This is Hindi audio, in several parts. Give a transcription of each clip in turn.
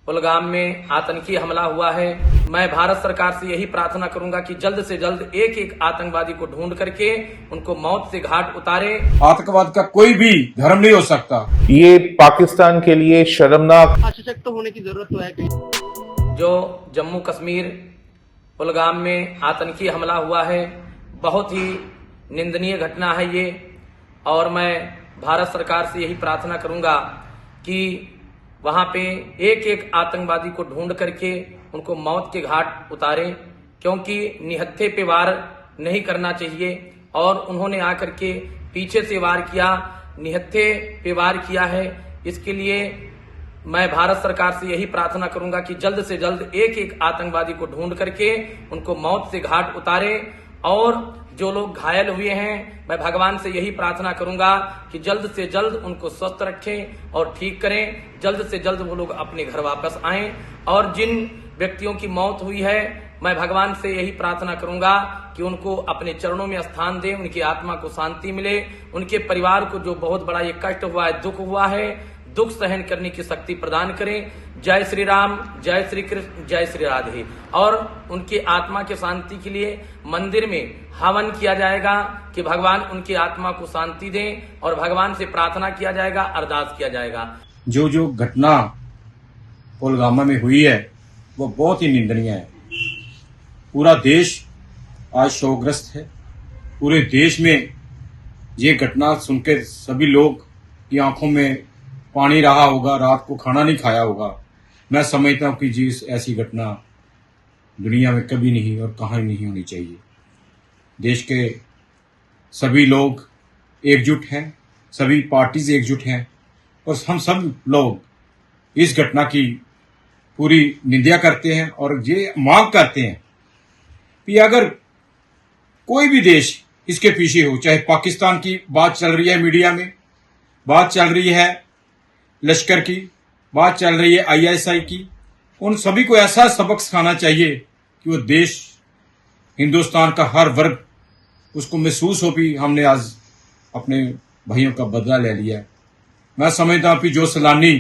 कुलगाम में आतंकी हमला हुआ है। मैं भारत सरकार से यही प्रार्थना करूंगा कि जल्द से जल्द एक एक आतंकवादी को ढूंढ करके उनको मौत से घाट उतारे। आतंकवाद का कोई भी धर्म नहीं हो सकता। ये पाकिस्तान के लिए शर्मनाक सशक्त होने की जरूरत तो है कहीं। जो जम्मू कश्मीर कुलगाम में आतंकी हमला हुआ है, बहुत ही निंदनीय घटना है ये। और मैं भारत सरकार से यही प्रार्थना करूंगा कि वहां पे एक एक आतंकवादी को ढूंढ करके उनको मौत के घाट उतारे, क्योंकि निहत्थे पे वार नहीं करना चाहिए। और उन्होंने आकर के पीछे से वार किया, निहत्थे पे वार किया है। इसके लिए मैं भारत सरकार से यही प्रार्थना करूंगा कि जल्द से जल्द एक एक आतंकवादी को ढूंढ करके उनको मौत से घाट उतारे। और जो लोग घायल हुए हैं, मैं भगवान से यही प्रार्थना करूंगा कि जल्द से जल्द उनको स्वस्थ रखें और ठीक करें। जल्द से जल्द वो लोग अपने घर वापस आएं। और जिन व्यक्तियों की मौत हुई है, मैं भगवान से यही प्रार्थना करूंगा कि उनको अपने चरणों में स्थान दें, उनकी आत्मा को शांति मिले। उनके परिवार को जो बहुत बड़ा ये कष्ट हुआ है, दुख हुआ है, दुख सहन करने की शक्ति प्रदान करें। जय श्री राम, जय श्री कृष्ण, जय श्री राधे। और उनकी आत्मा के शांति के लिए मंदिर में हवन किया जाएगा कि भगवान उनकी आत्मा को शांति दें, और भगवान से प्रार्थना किया जाएगा, अरदास किया जाएगा। जो जो घटना पुलवामा में हुई है वो बहुत ही निंदनीय है। पूरा देश आज शोकग्रस्त है। पूरे देश में ये घटना सुनकर सभी लोग की आंखों में पानी रहा होगा, रात को खाना नहीं खाया होगा। मैं समझता हूं कि जी ऐसी घटना दुनिया में कभी नहीं और कहीं नहीं होनी चाहिए। देश के सभी लोग एकजुट हैं, सभी पार्टीज एकजुट हैं, और हम सब लोग इस घटना की पूरी निंदा करते हैं और ये मांग करते हैं कि अगर कोई भी देश इसके पीछे हो, चाहे पाकिस्तान की बात चल रही है, मीडिया में बात चल रही है, लश्कर की बात चल रही है, ISI की, उन सभी को ऐसा सबक सिखाना चाहिए कि वो देश, हिंदुस्तान का हर वर्ग उसको महसूस हो भी हमने आज अपने भाइयों का बदला ले लिया। मैं समझता हूं कि जो सैलानी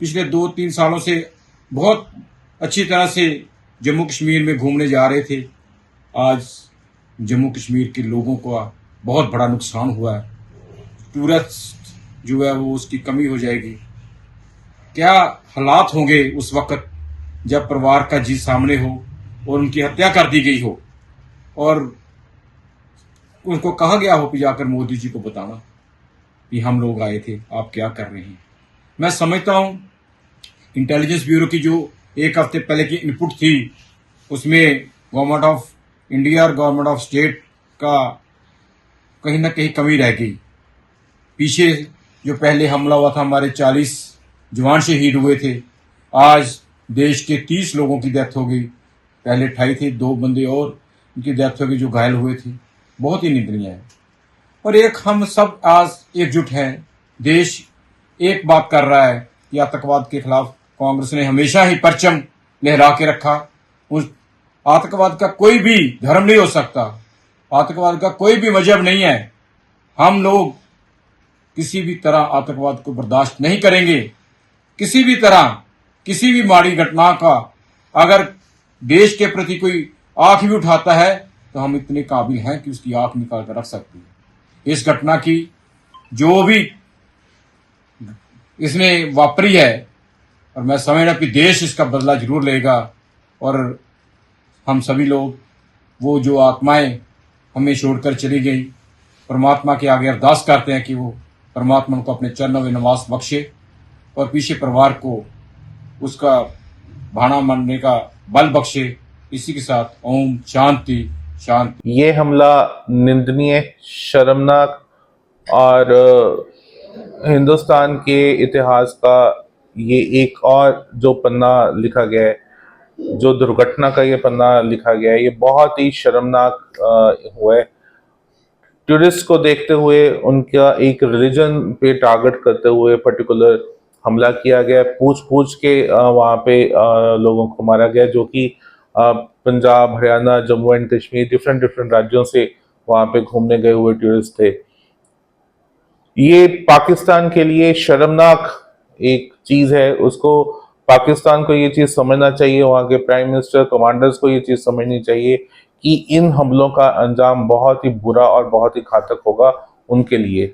पिछले 2-3 सालों से बहुत अच्छी तरह से जम्मू कश्मीर में घूमने जा रहे थे, आज जम्मू कश्मीर के लोगों को बहुत बड़ा नुकसान हुआ है। टूरिस्ट जो है वो उसकी कमी हो जाएगी। क्या हालात होंगे उस वक्त जब परिवार का जी सामने हो और उनकी हत्या कर दी गई हो और उनको कहा गया हो कि जाकर मोदी जी को बताना कि हम लोग आए थे, आप क्या कर रहे हैं। मैं समझता हूं इंटेलिजेंस ब्यूरो की जो एक हफ्ते पहले की इनपुट थी, उसमें गवर्नमेंट ऑफ इंडिया और गवर्नमेंट ऑफ स्टेट का कहीं ना कहीं कमी रह गई। पीछे जो पहले हमला हुआ था, हमारे 40 जवान शहीद हुए थे, आज देश के 30 लोगों की डेथ हो गई। पहले 28 थे, 2 बंदे और उनकी डेथ हो गई जो घायल हुए थे। बहुत ही निंदनीय है। और एक हम सब आज एकजुट हैं। देश एक बात कर रहा है कि आतंकवाद के खिलाफ कांग्रेस ने हमेशा ही परचम लहरा के रखा। उस आतंकवाद का कोई भी धर्म नहीं हो सकता, आतंकवाद का कोई भी मजहब नहीं है। हम लोग किसी भी तरह आतंकवाद को बर्दाश्त नहीं करेंगे। किसी भी तरह किसी भी माड़ी घटना का अगर देश के प्रति कोई आंख भी उठाता है तो हम इतने काबिल हैं कि उसकी आंख निकाल कर रख सकते हैं। इस घटना की जो भी इसमें वापरी है, और मैं समझना कि देश इसका बदला जरूर लेगा। और हम सभी लोग, वो जो आत्माएं हमें छोड़कर चली गई, परमात्मा के आगे अरदास करते हैं कि वो परमात्मा को अपने चरणों में नवाज बख्शे और पीछे परिवार को उसका भाना मानने का बल बख्शे। इसी के साथ ओम शांति शांति। ये हमला निंदनीय, शर्मनाक और हिंदुस्तान के इतिहास का ये एक और जो पन्ना लिखा गया है, जो दुर्घटना का ये पन्ना लिखा गया है, ये बहुत ही शर्मनाक हुआ है। टूरिस्ट को देखते हुए उनका एक रिलीजन पे टारगेट करते हुए पर्टिकुलर हमला किया गया। पूछ के वहाँ पे लोगों को मारा गया, जो कि पंजाब, हरियाणा, जम्मू एंड कश्मीर, डिफरेंट राज्यों से वहाँ पे घूमने गए हुए टूरिस्ट थे। ये पाकिस्तान के लिए शर्मनाक एक चीज है। उसको पाकिस्तान को ये चीज़ समझना चाहिए, वहाँ के प्राइम मिनिस्टर कमांडर्स को ये चीज़ समझनी चाहिए कि इन हमलों का अंजाम बहुत ही बुरा और बहुत ही घातक होगा उनके लिए।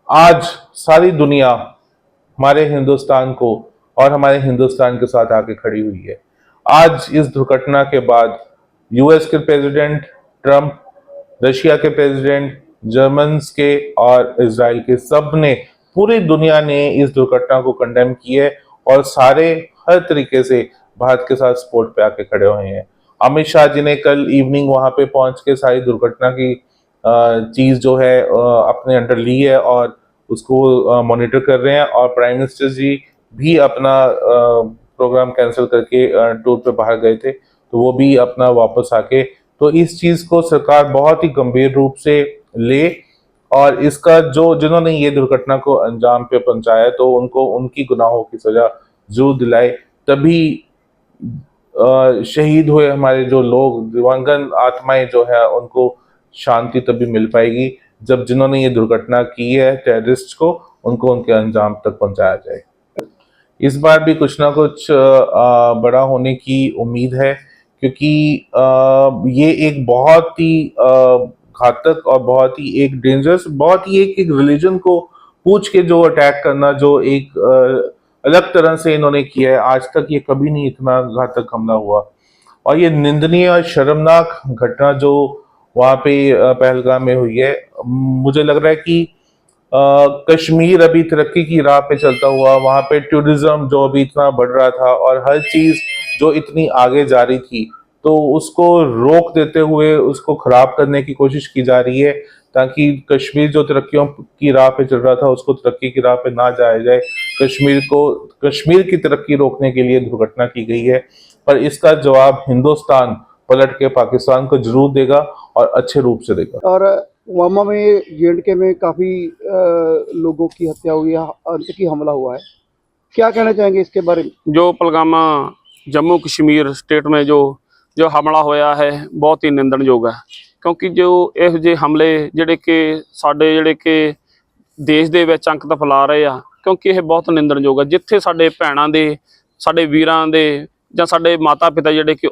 आज सारी दुनिया हमारे हिंदुस्तान को और हमारे हिंदुस्तान के साथ आके खड़ी हुई है। आज इस दुर्घटना के बाद यूएस के प्रेसिडेंट ट्रंप, रशिया के प्रेसिडेंट, जर्मन के और इजराइल के, सब ने, पूरी दुनिया ने इस दुर्घटना को कंडेम की है और सारे हर तरीके से भारत के साथ सपोर्ट पे आके खड़े हुए हैं। अमित शाह जी ने कल इवनिंग वहां पे पहुंच के सारी दुर्घटना की चीज जो है अपने अंडर ली है और उसको मॉनिटर कर रहे हैं, और प्राइम मिनिस्टर जी भी अपना प्रोग्राम कैंसिल करके टूर पे बाहर गए थे, तो वो भी अपना वापस आके, तो इस चीज को सरकार बहुत ही गंभीर रूप से ले और इसका जो जिन्होंने ये दुर्घटना को अंजाम पे पहुंचाया तो उनको उनकी गुनाहों की सजा जरूर दिलाए। तभी शहीद हुए हमारे जो लोग, दिवंगत आत्माएं जो है, उनको शांति तभी मिल पाएगी जब जिन्होंने ये दुर्घटना की है टेररिस्ट को, उनको उनके अंजाम तक पहुंचाया जाए। इस बार भी कुछ ना कुछ बड़ा होने की उम्मीद है, क्योंकि ये एक बहुत ही घातक और बहुत ही एक डेंजरस, बहुत ही एक रिलीजन को पूछ के जो अटैक करना, जो एक अलग तरह से इन्होंने किया है, आज तक ये कभी नहीं इतना घातक हमला हुआ। और ये निंदनीय और शर्मनाक घटना जो वहाँ पे पहलगाम में हुई है, मुझे लग रहा है कि कश्मीर अभी तरक्की की राह पे चलता हुआ, वहाँ पे टूरिज्म जो अभी इतना बढ़ रहा था और हर चीज जो इतनी आगे जा रही थी, तो उसको रोक देते हुए उसको खराब करने की कोशिश की जा रही है, ताकि कश्मीर जो तरक्कियों की राह पे चल रहा था उसको तरक्की की राह पे ना जाया जाए। कश्मीर की तरक्की रोकने के लिए दुर्घटना की गई है, पर इसका जवाब हिंदुस्तान पलट के पाकिस्तान को जरूर देगा और अच्छे रूप से देगा। और पुलवामा में, J&K में काफी लोगों की हत्या हुई है, आतंकी हमला हुआ है, क्या कहना चाहेंगे इसके बारे में? जो पलगामा जम्मू कश्मीर स्टेट में जो हमला होया है बहुत ही निंदनयोग है, क्योंकि जो ਇਹੋ ਜਿਹੇ ਹਮਲੇ ਜਿਹੜੇ ਕਿ ਸਾਡੇ ਜਿਹੜੇ ਕਿ ਦੇਸ਼ ਦੇ ਵਿੱਚ ਅੰਕਤ ਫੈਲਾ ਰਹੇ ਆ, ਕਿਉਂਕਿ ਇਹ ਬਹੁਤ ਨਿੰਦਣਯੋਗ ਹੈ। ਜਿੱਥੇ ਸਾਡੇ ਭੈਣਾਂ ਦੇ, ਸਾਡੇ ਵੀਰਾਂ ਦੇ ਜਾਂ ਸਾਡੇ ਮਾਤਾ ਪਿਤਾ ਜਿਹੜੇ ਕਿ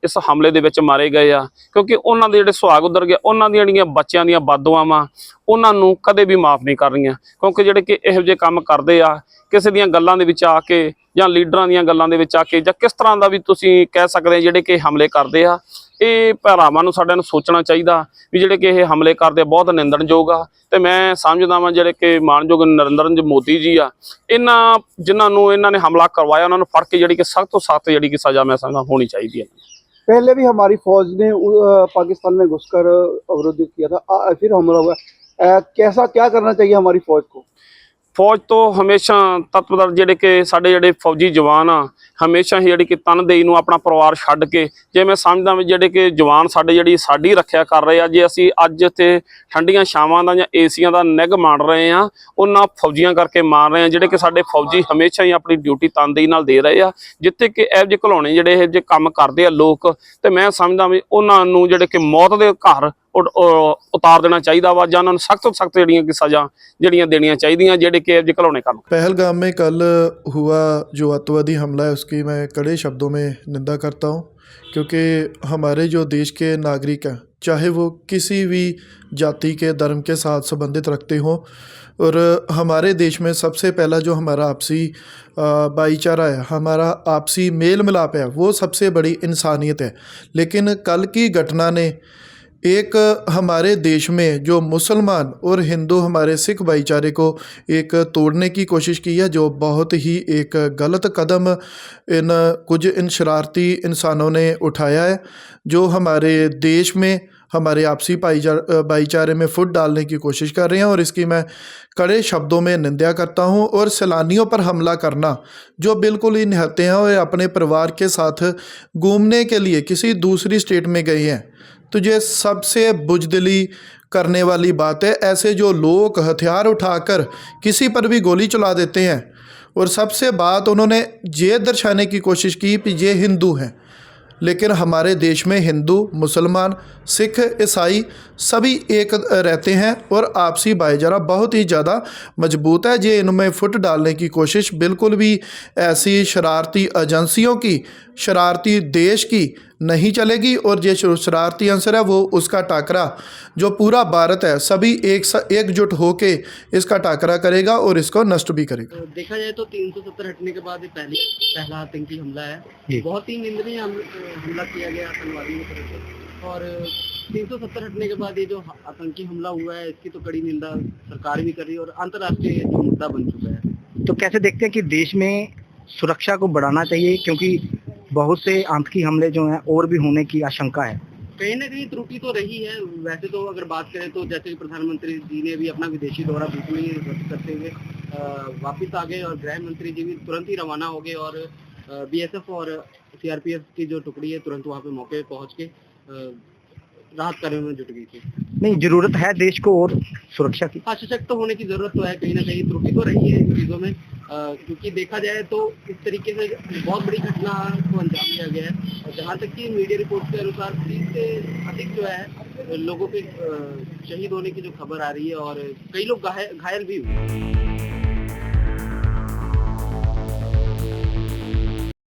ਇਸ ਹਮਲੇ ਦੇ ਵਿੱਚ ਮਾਰੇ ਗਏ ਆ, ਕਿਉਂਕਿ ਉਹਨਾਂ ਦੇ ਜਿਹੜੇ ਸੁਹਾਗ ਉਧਰ ਗਏ, ਉਹਨਾਂ ਦੀਆਂ ਜਿਹੜੀਆਂ ਬੱਚਿਆਂ ਦੀਆਂ ਬਦਦੁਆਵਾਂ ਉਹਨਾਂ ਨੂੰ ਕਦੇ ਵੀ ਮਾਫ ਨਹੀਂ ਕਰ ਰਹੀਆਂ, ਕਿਉਂਕਿ ਜਿਹੜੇ ਕਿ ਇਹੋ ਜਿਹੇ ਕੰਮ ਕਰਦੇ ਆ, ਕਿਸੇ ਦੀਆਂ ਗੱਲਾਂ ਦੇ ਵਿੱਚ ਆ ਕੇ ਜਾਂ ਲੀਡਰਾਂ ਦੀਆਂ ਗੱਲਾਂ ਦੇ ਵਿੱਚ ਆ ਕੇ, ਜਾਂ ਕਿਸ ਤਰ੍ਹਾਂ ਦਾ ਵੀ ਤੁਸੀਂ ਕਹਿ ਸਕਦੇ ਜਿਹੜੇ ਕਿ ਹਮਲੇ ਕਰਦੇ ਆ, ਇਹ ਭਰਾਵਾਂ ਨੂੰ ਸਾਰਿਆਂ ਨੂੰ ਸੋਚਣਾ ਚਾਹੀਦਾ ਵੀ ਜਿਹੜੇ ਕਿ ਇਹ ਹਮਲੇ ਕਰਦੇ ਬਹੁਤ ਨਿੰਦਣਯੋਗ ਆ। ਤੇ ਮੈਂ ਸਮਝਦਾ ਵਾਂ ਜਿਹੜੇ ਕਿ ਮਾਨਯੋਗ ਨਰਿੰਦਰ ਮੋਦੀ ਜੀ ਆ, ਜਿਨ੍ਹਾਂ ਨੂੰ ਇਹਨਾਂ ਨੇ ਹਮਲਾ करवाया, ਉਹਨਾਂ ਨੂੰ ਫੜ ਕੇ ਜਿਹੜੀ ਕਿ सख्त ਤੋਂ सख्त ਜਿਹੜੀ कि सजा मैं समझता होनी चाहिए। पहले भी हमारी फौज ने पाकिस्तान में घुसकर अवरोधित किया था, फिर हमला हुआ। कैसा क्या करना चाहिए हमारी फौज को? फौज तो हमेशा तत्परता ਜਿਹੜੇ ਕਿ ਸਾਡੇ ਜਿਹੜੇ फौजी जवान ਆ, हमेशा ही ਜਿਹੜੀ ਕਿ ਤਨਦੇਹੀ ਨੂੰ ਆਪਣਾ ਪਰਿਵਾਰ ਛੱਡ ਕੇ, ਜੇ ਮੈਂ ਸਮਝਦਾ ਵੀ ਜਿਹੜੇ ਕਿ ਜਵਾਨ ਸਾਡੇ ਸਾਡੀ ਰੱਖਿਆ ਕਰ ਰਹੇ ਆ, ਜੇ ਅਸੀਂ ਅੱਜ ਇੱਥੇ ਠੰਡੀਆਂ ਛਾਵਾਂ ਦਾ ਜਾਂ ਏਸੀਆਂ ਦਾ ਨਿੱਘ ਮਾਣ ਰਹੇ ਆ, ਉਹਨਾਂ ਫੌਜੀਆਂ ਕਰਕੇ ਮਾਰ ਰਹੇ ਆ, ਜਿਹੜੇ ਕਿ ਸਾਡੇ ਫੌਜੀ ਹਮੇਸ਼ਾ ਹੀ ਆਪਣੀ ਡਿਊਟੀ ਤਨਦੇਹੀ ਨਾਲ ਦੇ ਰਹੇ ਆ। ਜਿੱਥੇ ਕਿ ਇਹੋ ਜਿਹੇ ਘਿਲਾਉਣੇ ਜਿਹੜੇ ਇਹੋ ਜਿਹੇ ਕੰਮ ਕਰਦੇ ਆ ਲੋਕ, ਤੇ ਮੈਂ ਸਮਝਦਾ ਵੀ ਉਹਨਾਂ ਨੂੰ ਜਿਹੜੇ ਕਿ ਮੌਤ ਦੇ ਘਰ उतार देना चाहिए वा, जां उन्होंने सख्त तो सख्त कि सजा देनियां चाहिए जेडे कि घिलौने काम। पहलगाम में कल हुआ जो आतंकवादी हमला है उसकी मैं कड़े शब्दों में निंदा करता हूँ, क्योंकि हमारे जो देश के नागरिक हैं, चाहे वो किसी भी जाति के धर्म के साथ संबंधित रखते हों, और हमारे देश में सबसे पहला जो हमारा आपसी भाईचारा है, हमारा आपसी मेल मिलाप है, वो सबसे बड़ी इंसानियत है। लेकिन कल की घटना ने एक हमारे देश में जो मुसलमान और हिंदू हमारे सिख भाईचारे को एक तोड़ने की कोशिश की है, जो बहुत ही एक गलत कदम इन शरारती इंसानों ने उठाया है, जो हमारे देश में हमारे आपसी भाईचारे में फुट डालने की कोशिश कर रहे हैं। और इसकी मैं कड़े शब्दों में निंदा करता हूं। और सैलानियों पर हमला करना जो बिल्कुल ही निहत्ते हैं और अपने परिवार के साथ घूमने के लिए किसी दूसरी स्टेट में गए हैं, तो ये सबसे बुजदिली करने वाली बात है। ऐसे जो लोग हथियार उठाकर किसी पर भी गोली चला देते हैं, और सबसे बात उन्होंने ये दर्शाने की कोशिश की कि ये हिंदू हैं, लेकिन हमारे देश में हिंदू, मुसलमान, सिख, ईसाई सभी एक रहते हैं और आपसी भाईचारा बहुत ही ज़्यादा मजबूत है। ये इनमें फुट डालने की कोशिश बिल्कुल भी ऐसी शरारती एजेंसियों की, शरारती देश की नहीं चलेगी और ये जो शरारती अंसर है वो उसका टाकरा जो पूरा भारत है सभी एकजुट होके इसका टाकरा करेगा और इसको नष्ट भी करेगा। देखा जाए तो 370 हटने के बाद ये पहला आतंकी हमला है। बहुत ही निंदनीय हमला किया गया आतंकवादियों की तरफ से, और 370 हटने के बाद ये जो आतंकी हमला हुआ है इसकी तो कड़ी निंदा सरकार भी कर रही है और अंतर्राष्ट्रीय जो मुद्दा बन चुका है। तो कैसे देखते हैं कि देश में सुरक्षा को बढ़ाना चाहिए, क्योंकि बहुत से आतंकी हमले जो हैं और भी होने की आशंका है। कहीं ना कहीं त्रुटि तो रही है। वैसे तो अगर बात करें तो जैसे कि प्रधानमंत्री जी ने भी अपना विदेशी दौरा बीच में ही रद्द करते हुए वापस आ गए और गृह मंत्री जी भी तुरंत ही रवाना हो गए और बीएसएफ और सीआरपीएफ की जो टुकड़ी है तुरंत वहाँ पे मौके पे पहुँच के राहत कार्यों में जुट गई थी। नहीं, जरूरत है देश को और सुरक्षा की। सशक्त तो होने की जरूरत तो है, कहीं ना कहीं त्रुटि तो रही है इन चीज़ों में, क्योंकि देखा जाए तो इस तरीके से बहुत बड़ी घटना को अंजाम दिया गया है। और जहाँ तक कि मीडिया रिपोर्ट के अनुसार 30 से अधिक जो है लोगों के शहीद होने की जो खबर आ रही है और कई लोग घायल भी हुए।